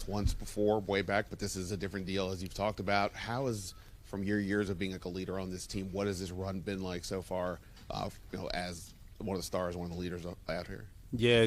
once before, way back, but this is a different deal, as you've talked about. How is, from your years of being like a leader on this team, what has this run been like so far? As one of the stars, one of the leaders out here. Yeah,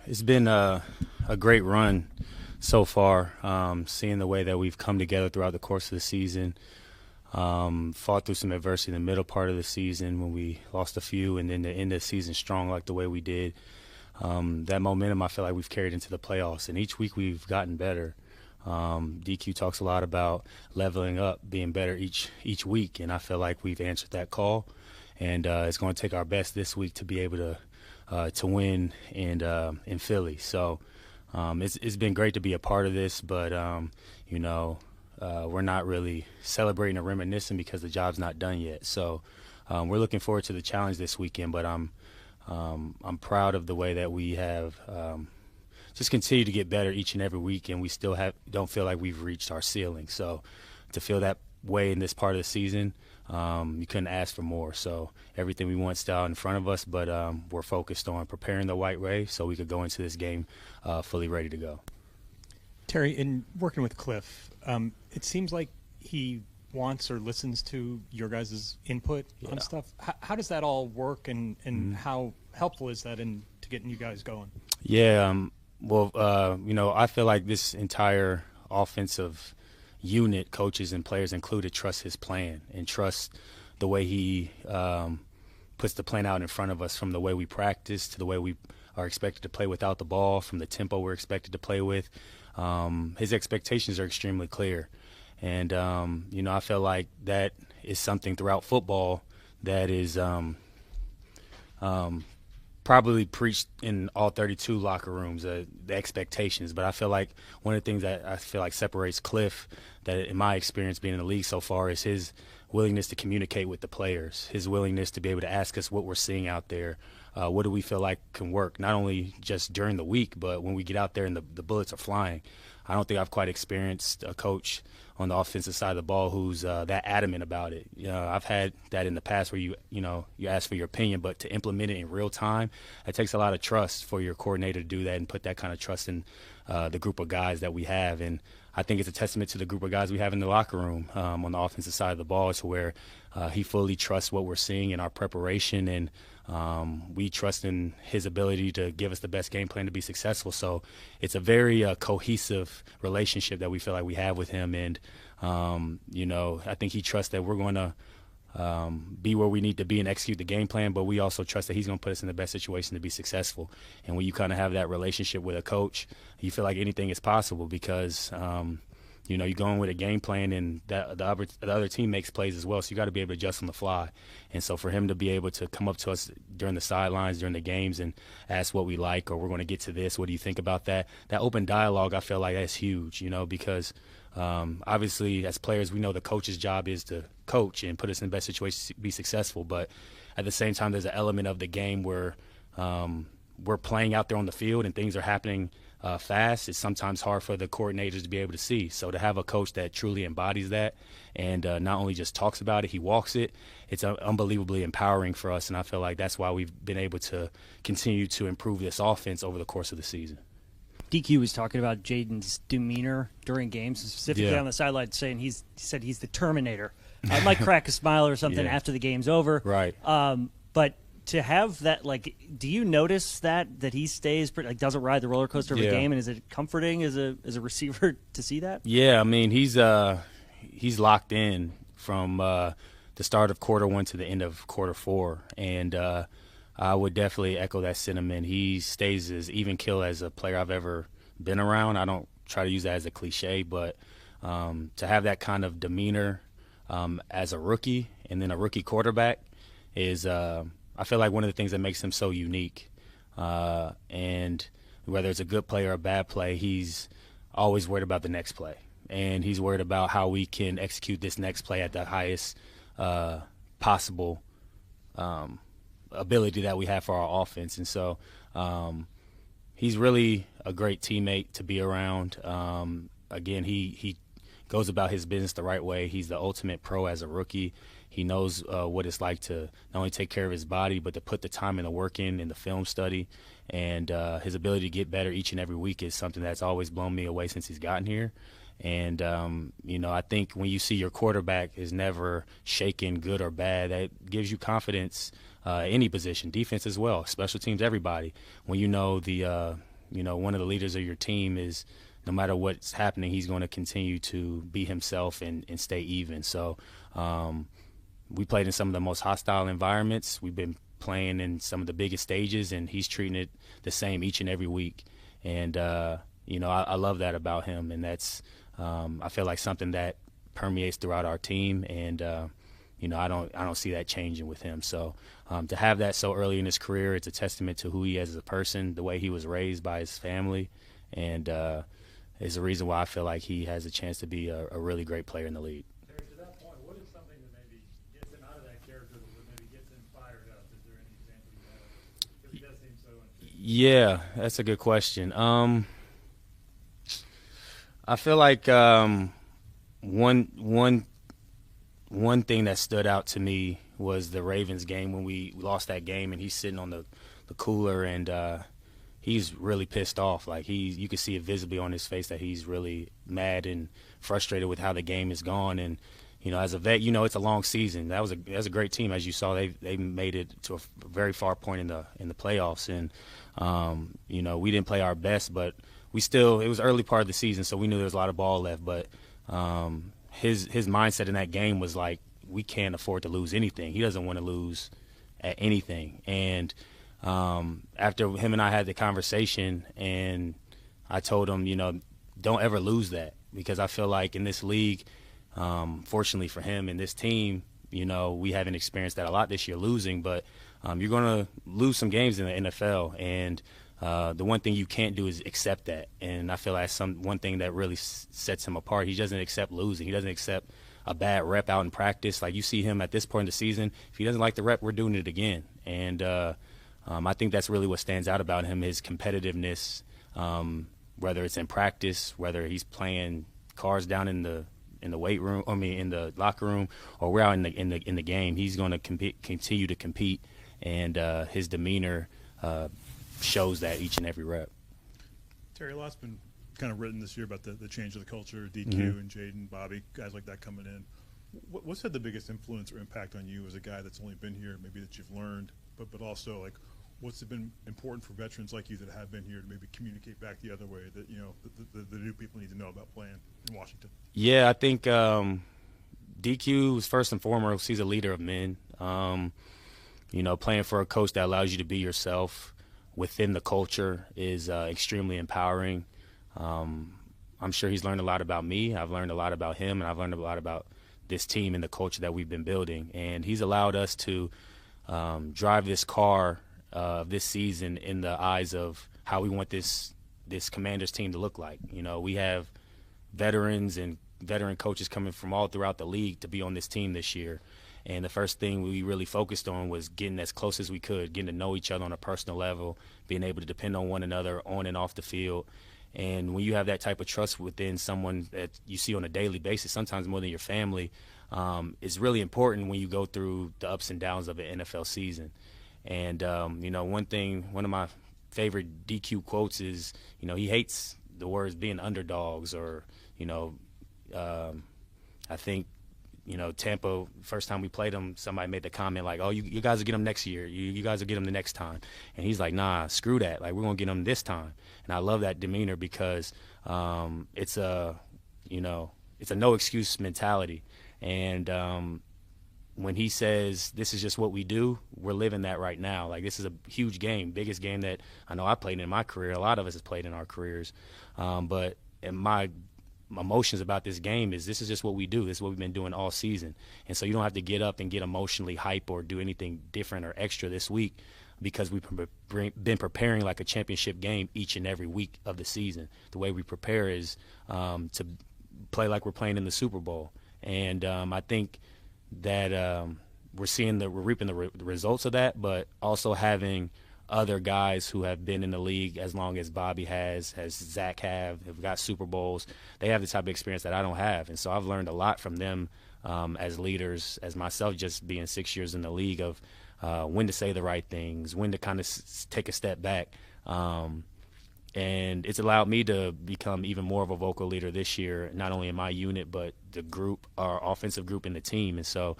it's been a great run so far. Seeing the way that we've come together throughout the course of the season, fought through some adversity in the middle part of the season when we lost a few, and then to end the season strong like the way we did. That momentum I feel like we've carried into the playoffs, and each week we've gotten better. DQ talks a lot about leveling up, being better each week, and I feel like we've answered that call, and it's going to take our best this week to be able to win in Philly. So it's been great to be a part of this, but we're not really celebrating or reminiscing because the job's not done yet. So we're looking forward to the challenge this weekend, but I'm proud of the way that we have just continued to get better each and every week, and we still don't feel like we've reached our ceiling. So to feel that way in this part of the season, you couldn't ask for more. So everything we want still out in front of us, but we're focused on preparing the White Ray so we could go into this game fully ready to go. Terry, in working with Cliff, it seems like he wants or listens to your guys' input on stuff. How does that all work, and how helpful is that to getting you guys going? Yeah, I feel like this entire offensive unit, coaches and players included, trust his plan and trust the way he puts the plan out in front of us, from the way we practice to the way we are expected to play without the ball, from the tempo we're expected to play with. His expectations are extremely clear. And, I feel like that is something throughout football that is probably preached in all 32 locker rooms, the expectations. But I feel like one of the things that I feel like separates Cliff, that in my experience being in the league so far, is his willingness to communicate with the players, his willingness to be able to ask us what we're seeing out there. What do we feel like can work, not only just during the week, but when we get out there and the bullets are flying. I don't think I've quite experienced a coach on the offensive side of the ball who's that adamant about it. I've had that in the past where you ask for your opinion, but to implement it in real time, it takes a lot of trust for your coordinator to do that and put that kind of trust in the group of guys that we have. And I think it's a testament to the group of guys we have in the locker room on the offensive side of the ball, to where he fully trusts what we're seeing in our preparation, and we trust in his ability to give us the best game plan to be successful. So it's a very cohesive relationship that we feel like we have with him. And, I think he trusts that we're going to be where we need to be and execute the game plan, but we also trust that he's going to put us in the best situation to be successful. And when you kind of have that relationship with a coach, you feel like anything is possible, because you go in with a game plan, and the other team makes plays as well, so you got to be able to adjust on the fly. And so for him to be able to come up to us during the sidelines, during the games, and ask what we like, or we're going to get to this, what do you think about that? That open dialogue, I feel like that's huge, because obviously as players, we know the coach's job is to coach and put us in the best situation to be successful. But at the same time, there's an element of the game where we're playing out there on the field and things are happening fast. It's sometimes hard for the coordinators to be able to see. So to have a coach that truly embodies that and not only just talks about it, he walks it, it's unbelievably empowering for us. And I feel like that's why we've been able to continue to improve this offense over the course of the season. DQ was talking about Jayden's demeanor during games, specifically on the sideline, saying he said he's the Terminator. I might crack a smile or something after the game's over. Right. But to have that, do you notice that he stays, doesn't ride the roller coaster of a game, and is it comforting as a receiver to see that? Yeah, I mean, he's locked in from the start of quarter one to the end of quarter four, and I would definitely echo that sentiment. He stays as even keel as a player I've ever been around. I don't try to use that as a cliche, but to have that kind of demeanor as a rookie and then a rookie quarterback is I feel like one of the things that makes him so unique. And whether it's a good play or a bad play, he's always worried about the next play. And he's worried about how we can execute this next play at the highest possible ability that we have for our offense. And so he's really a great teammate to be around. Again, he goes about his business the right way. He's the ultimate pro as a rookie. He knows what it's like to not only take care of his body, but to put the time and the work in the film study. And his ability to get better each and every week is something that's always blown me away since he's gotten here. And, I think when you see your quarterback is never shaken, good or bad, that gives you confidence any position, defense as well, special teams, everybody. When you know one of the leaders of your team is, no matter what's happening, he's going to continue to be himself and stay even. So we played in some of the most hostile environments. We've been playing in some of the biggest stages, and he's treating it the same each and every week. And, I love that about him, and that's I feel like something that permeates throughout our team, and I don't see that changing with him. So to have that so early in his career, it's a testament to who he is as a person, the way he was raised by his family, and is the reason why I feel like he has a chance to be a really great player in the league. Terry, to that point, what is something that maybe gets him out of that character, that maybe gets him fired up? Is there any example you have? Because he does seem so unsure. Yeah, that's a good question. I feel like one thing that stood out to me was the Ravens game when we lost that game, and he's sitting on the cooler, and he's really pissed off. Like you could see it visibly on his face that he's really mad and frustrated with how the game has gone. And as a vet, it's a long season. That was a great team, as you saw. They made it to a very far point in the playoffs, and we didn't play our best, but it was early part of the season, so we knew there was a lot of ball left. But his mindset in that game was like, we can't afford to lose anything. He doesn't want to lose at anything. And after him and I had the conversation, and I told him, don't ever lose that, because I feel like in this league, fortunately for him and this team, we haven't experienced that a lot this year, losing, but you're going to lose some games in the NFL, and the one thing you can't do is accept that. And I feel like that's one thing that really sets him apart. He doesn't accept losing. He doesn't accept a bad rep out in practice. Like, you see him at this point in the season, if he doesn't like the rep, we're doing it again. And I think that's really what stands out about him, his competitiveness, whether it's in practice, whether he's playing cards down in the weight room, in the locker room, or we're out in the game. He's going to continue to compete, and his demeanor shows that each and every rep. Terry, a lot's been kind of written this year about the change of the culture, DQ and Jayden, Bobby, guys like that coming in. What's had the biggest influence or impact on you as a guy that's only been here, maybe that you've learned, but also, like, what's been important for veterans like you that have been here to maybe communicate back the other way, that the new people need to know about playing in Washington? Yeah, I think DQ is first and foremost, he's a leader of men. Playing for a coach that allows you to be yourself within the culture is extremely empowering. I'm sure he's learned a lot about me. I've learned a lot about him, and I've learned a lot about this team and the culture that we've been building. And he's allowed us to drive this car this season in the eyes of how we want this Commanders team to look like. We have veterans and veteran coaches coming from all throughout the league to be on this team this year. And the first thing we really focused on was getting as close as we could, getting to know each other on a personal level, being able to depend on one another on and off the field. And when you have that type of trust within someone that you see on a daily basis, sometimes more than your family, it's really important when you go through the ups and downs of an NFL season. And, one of my favorite DQ quotes is, he hates the words being underdogs, or, I think, Tampa, first time we played them, somebody made the comment like, oh, you guys will get them next year. You guys will get them the next time. And he's like, nah, screw that. Like, we're going to get them this time. And I love that demeanor, because it's a no excuse mentality. And when he says this is just what we do, we're living that right now. Like, this is a huge game, biggest game that I know I played in my career. A lot of us have played in our careers. But in my emotions about this game is this is just what we do. This is what we've been doing all season. And so you don't have to get up and get emotionally hype or do anything different or extra this week, because we've been preparing like a championship game each and every week of the season. The way we prepare is to play like we're playing in the Super Bowl. And I think that we're reaping the results of that, but also having other guys who have been in the league as long as Bobby has Zach have got Super Bowls. They have the type of experience that I don't have. And so I've learned a lot from them as leaders, as myself just being 6 years in the league, of when to say the right things, when to kind of take a step back. And it's allowed me to become even more of a vocal leader this year, not only in my unit, but the group, our offensive group and the team. And so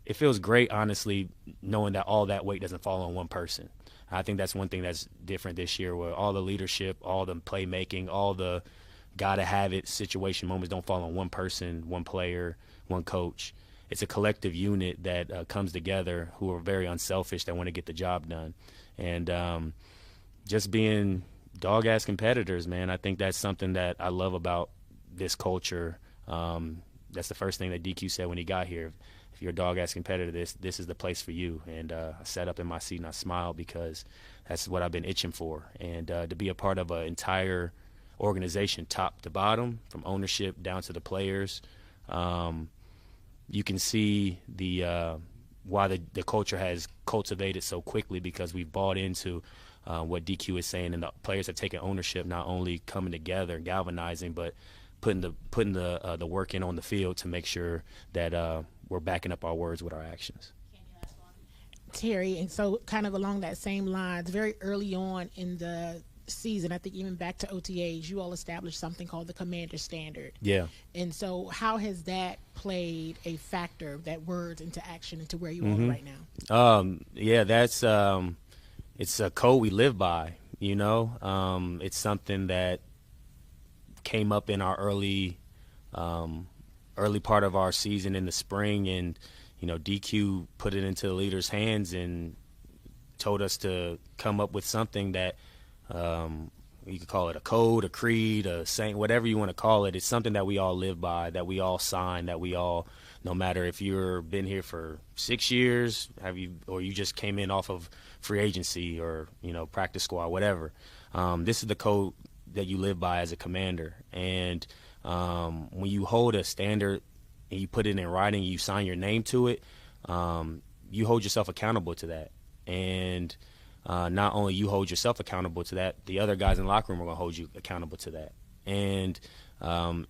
it feels great, honestly, knowing that all that weight doesn't fall on one person. I think that's one thing that's different this year, where all the leadership, all the playmaking, all the gotta have it situation moments don't fall on one person, one player, one coach. It's a collective unit that comes together, who are very unselfish, that want to get the job done. And just being dog-ass competitors, man, I think that's something that I love about this culture. That's the first thing that DQ said when he got here. If you're a dog-ass competitor, this is the place for you. And I sat up in my seat and I smiled, because that's what I've been itching for. And to be a part of an entire organization, top to bottom, from ownership down to the players, you can see why the culture has cultivated so quickly, because we've bought into what DQ is saying, and the players have taken ownership, not only coming together and galvanizing, but putting the work in on the field to make sure that we're backing up our words with our actions. Terry, and so kind of along that same lines, very early on in the season, I think even back to OTAs, you all established something called the Commander Standard. Yeah. And so how has that played a factor, that words into action, into where you are right now? Yeah, that's it's a code we live by, you know. It's something that came up in our early part of our season in the spring, and you know, DQ put it into the leaders' hands and told us to come up with something that you could call it a code, a creed, a saying, whatever you want to call it. It's something that we all live by, that we all sign, that we all, no matter if you've been here for 6 years, or you just came in off of free agency or, you know, practice squad, whatever. This is the code that you live by as a commander. And when you hold a standard and you put it in writing, you sign your name to it, you hold yourself accountable to that. And not only you hold yourself accountable to that, the other guys in the locker room are going to hold you accountable to that. And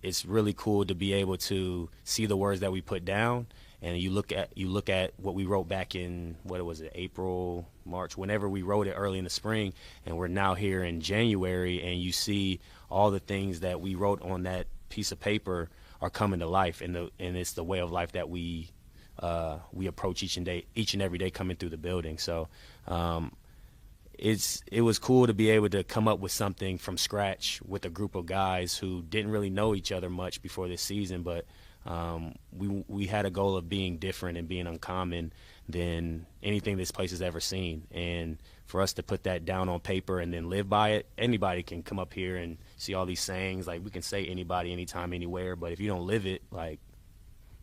it's really cool to be able to see the words that we put down, and you look at what we wrote back in, what was it, April, March, whenever we wrote it early in the spring, and we're now here in January, and you see all the things that we wrote on that piece of paper are coming to life, and it's the way of life that we approach each and every day coming through the building. So it was cool to be able to come up with something from scratch with a group of guys who didn't really know each other much before this season, but we had a goal of being different and being uncommon than anything this place has ever seen. And for us to put that down on paper and then live by it, anybody can come up here and see all these sayings. Like, we can say anybody, anytime, anywhere, but if you don't live it, like,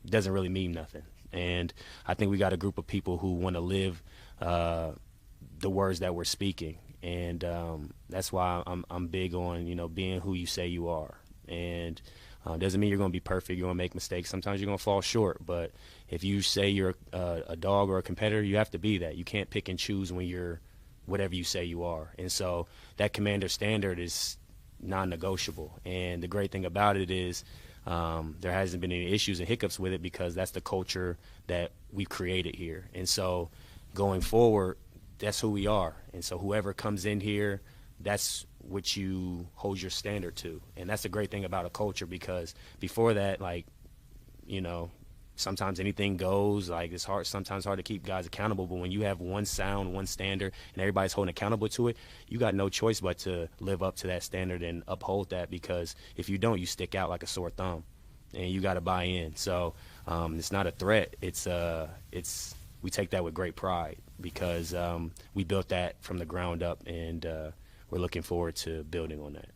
it doesn't really mean nothing. And I think we got a group of people who want to live the words that we're speaking, and that's why I'm big on, you know, being who you say you are. And doesn't mean you're going to be perfect. You're going to make mistakes. Sometimes you're going to fall short. But if you say you're a dog or a competitor, you have to be that. You can't pick and choose when you're whatever you say you are. And so that commander standard is non-negotiable. And the great thing about it is there hasn't been any issues and hiccups with it, because that's the culture that we've created here. And so going forward, that's who we are. And so whoever comes in here, that's what you hold your standard to. And that's the great thing about a culture, because before that, like, you know, sometimes anything goes. Like, it's sometimes hard to keep guys accountable, but when you have one sound, one standard, and everybody's holding accountable to it, you got no choice but to live up to that standard and uphold that, because if you don't, you stick out like a sore thumb, and you got to buy in. So it's not a threat. We take that with great pride, because we built that from the ground up, and we're looking forward to building on that.